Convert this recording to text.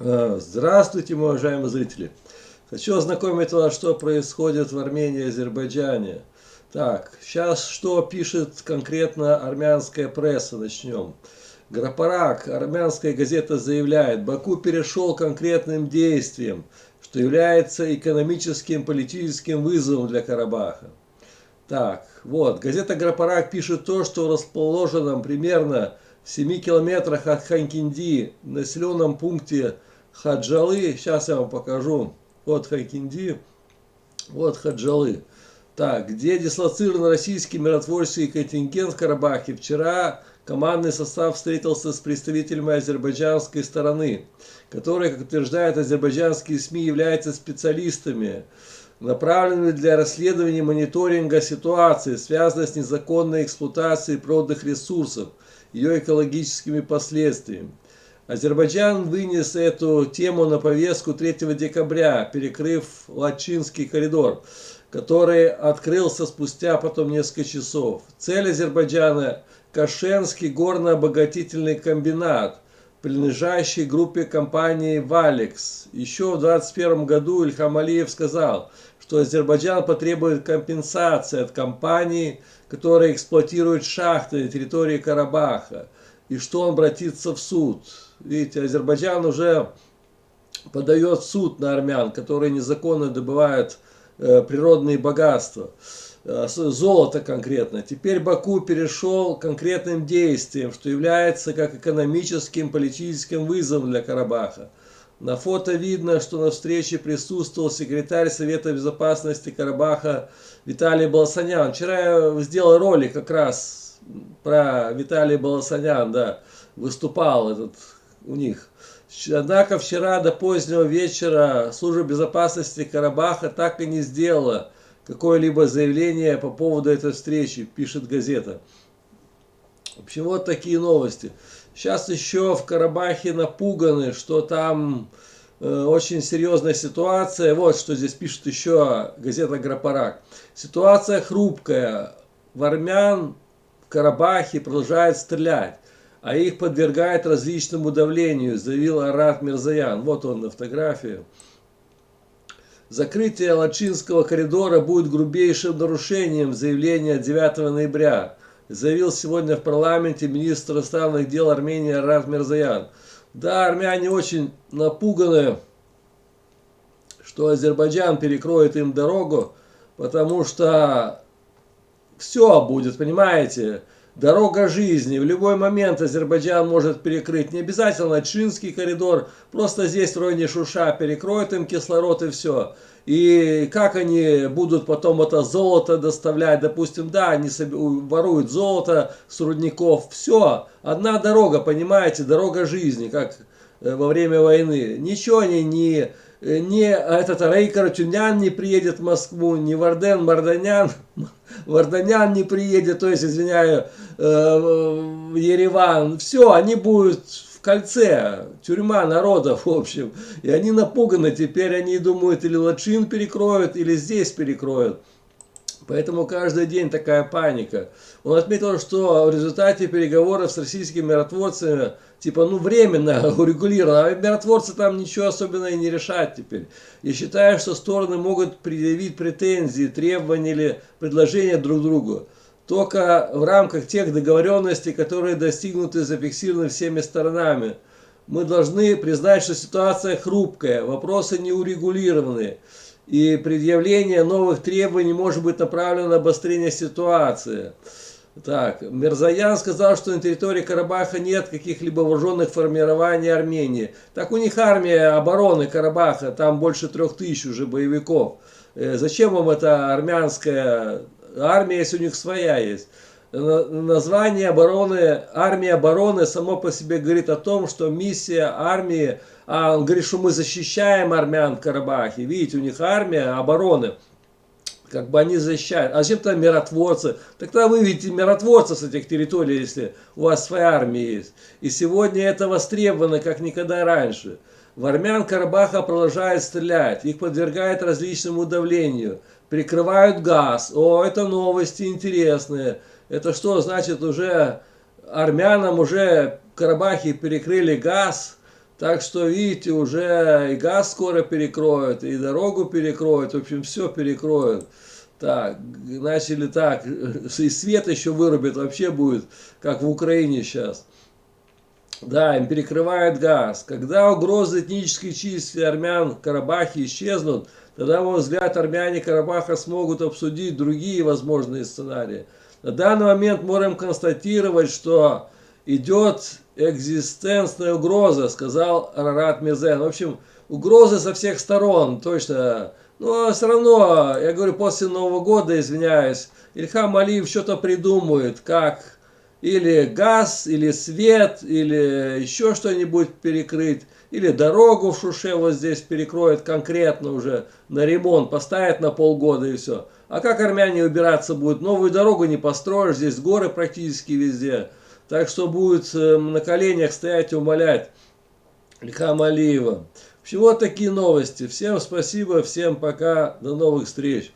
Здравствуйте, мои уважаемые зрители! Хочу ознакомить вас, что происходит в Армении и Азербайджане. Так, сейчас что пишет конкретно армянская пресса, начнем. Грапарак, армянская газета, заявляет, Баку перешел к конкретным действиям, что является экономическим, политическим вызовом для Карабаха. Так, вот, газета Грапарак пишет то, что в расположенном примерно в 7 километрах от Ханкинди, в населенном пункте Хаджалы, сейчас я вам покажу, вот Ханкинди, вот Хаджалы. Так, где дислоцирован российский миротворческий контингент в Карабахе, вчера командный состав встретился с представителями азербайджанской стороны, которые, как утверждают азербайджанские СМИ, являются специалистами, направленными для расследования и мониторинга ситуации, связанной с незаконной эксплуатацией природных ресурсов, ее экологическими последствиями. Азербайджан вынес эту тему на повестку 3 декабря, перекрыв Лачинский коридор, который открылся спустя потом несколько часов. Цель Азербайджана – Кашенский горно-обогатительный комбинат, принадлежащий группе компании «Валекс». Еще в 2021 году Ильхам Алиев сказал, что Азербайджан потребует компенсации от компаний, которые эксплуатируют шахты на территории Карабаха, и что он обратится в суд. Видите, Азербайджан уже подает в суд на армян, которые незаконно добывают природные богатства, золото конкретно. Теперь Баку перешел к конкретным действиям, что является как экономическим, политическим вызовом для Карабаха. На фото видно, что на встрече присутствовал секретарь Совета Безопасности Карабаха Виталий Баласанян. Вчера я сделал ролик как раз про Виталия Баласанян, да, выступал этот у них. Однако вчера до позднего вечера Служба безопасности Карабаха так и не сделала какое-либо заявление по поводу этой встречи, пишет газета. В общем, вот такие новости. Сейчас еще в Карабахе напуганы, что там очень серьезная ситуация. Вот что здесь пишет еще газета Грапарак. Ситуация хрупкая. В армян в Карабахе продолжают стрелять, а их подвергает различному давлению, заявил Арат Мирзоян. Вот он на фотографии. Закрытие Лачинского коридора будет грубейшим нарушением заявления 9 ноября, заявил сегодня в парламенте министр иностранных дел Армении Арат Мирзоян. Да, армяне очень напуганы, что Азербайджан перекроет им дорогу, потому что все будет, понимаете, дорога жизни. В любой момент Азербайджан может перекрыть. Не обязательно Лачинский коридор, просто здесь в районе Шуша перекроет им кислород и все. И как они будут потом это золото доставлять, допустим, да, они воруют золото с рудников, все, одна дорога, понимаете, дорога жизни, как во время войны. Ничего они не этот Рейкар Тюнян не приедет в Москву, ни Варден Варданян не приедет, то есть, извиняю, Ереван. Все, они будут в кольце, тюрьма народов, в общем. И они напуганы, теперь они думают, или Лачин перекроют, или здесь перекроют. Поэтому каждый день такая паника. Он отметил, что в результате переговоров с российскими миротворцами, типа, временно урегулировано, а миротворцы там ничего особенного и не решат теперь. Я считаю, что стороны могут предъявить претензии, требования или предложения друг другу только в рамках тех договоренностей, которые достигнуты и зафиксированы всеми сторонами. Мы должны признать, что ситуация хрупкая, вопросы не урегулированы. И предъявление новых требований может быть направлено на обострение ситуации. Так, Мирзоян сказал, что на территории Карабаха нет каких-либо вооруженных формирований Армении. Так у них армия обороны Карабаха, там больше 3000 уже боевиков. Зачем вам эта армянская армия, если у них своя есть? Название обороны, армия обороны само по себе говорит о том, что миссия армии, он говорит, что мы защищаем армян в Карабахе. Видите, у них армия обороны, как бы они защищают. А зачем там миротворцы? Тогда выведите миротворцев с этих территорий, если у вас своя армия есть. И сегодня это востребовано, как никогда раньше. В армян Карабаха продолжают стрелять, их подвергают различному давлению, прикрывают газ. О, это новости интересные. Это что значит, уже армянам уже в Карабахе перекрыли газ? Так что, видите, уже и газ скоро перекроют, и дорогу перекроют, в общем, все перекроют. Так, начали так, и свет еще вырубят, вообще будет, как в Украине сейчас. Да, им перекрывают газ. Когда угрозы этнической чистки армян в Карабахе исчезнут, тогда, на мой взгляд, армяне Карабаха смогут обсудить другие возможные сценарии. На данный момент можем констатировать, что идет экзистенция угроза, сказал Арарат Мезен. В общем, угрозы со всех сторон, точно. Но все равно, я говорю, после Нового года, извиняюсь, Ильхам Алиев что-то придумает, как или газ, или свет, или еще что-нибудь перекрыть, или дорогу в Шуше вот здесь перекроет конкретно уже на ремонт, поставит на полгода и все. А как армяне убираться будут? Новую дорогу не построишь, здесь горы практически везде. Так что будет на коленях стоять и умолять Ильхама Алиева. В общем, вот такие новости. Всем спасибо, всем пока, до новых встреч.